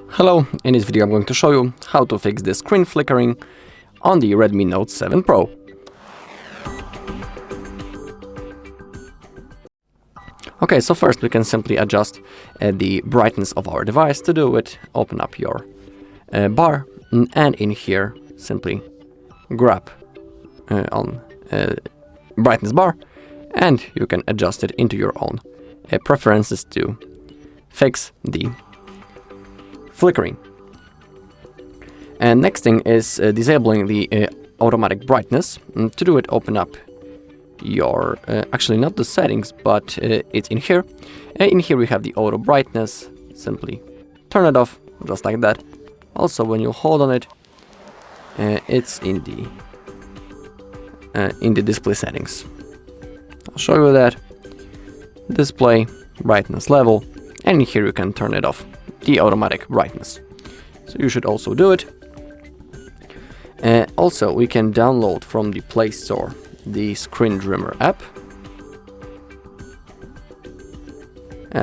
Hello, in this video I'm going to show you how to fix the screen flickering on the Redmi Note 7 Pro. Okay, so first we can simply adjust the brightness of our device. To do it, open up your bar and in here simply grab on brightness bar and you can adjust it into your own preferences to fix the flickering. And next thing is disabling the automatic brightness. To do it, open up your actually not the settings, but it's in here. In here we have the auto brightness. Simply turn it off just like that. Also, when you hold on it, it's in the display settings. I'll show you that. Display brightness level, and here you can turn it off, the automatic brightness. So you should also do it. Also, we can download from the Play Store the Screen Dimmer app.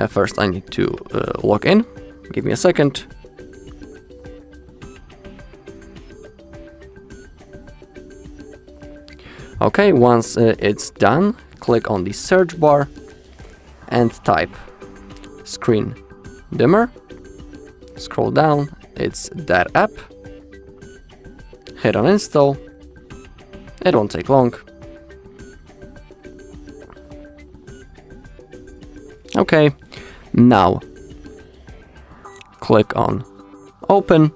First I need to log in. Give me a second. Okay, once it's done, click on the search bar and type Screen Dimmer. Scroll down, it's that app. Hit on install. It won't take long. Okay, now click on open.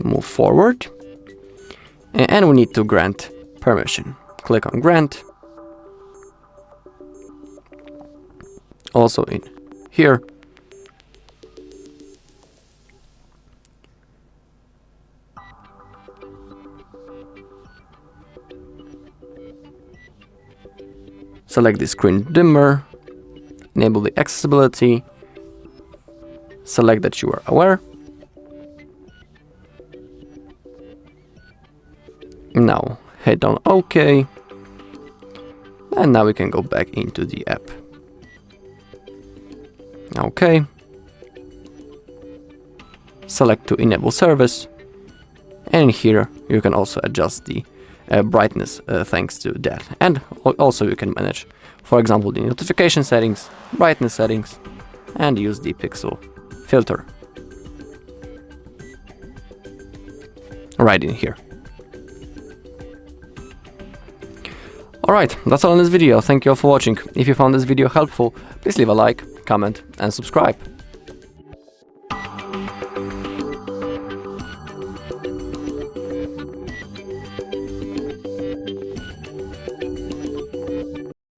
Move forward. And we need to grant permission. Click on grant. Also in here. Select the screen dimmer. Enable the accessibility. Select that you are aware. Now hit on OK. And now we can go back into the app. OK. Select to enable service. And here you can also adjust the brightness thanks to that. And also you can manage, for example, the notification settings, brightness settings, and use the pixel filter right in here. Alright, that's all in this video. Thank you all for watching. If you found this video helpful, please leave a like, comment and subscribe.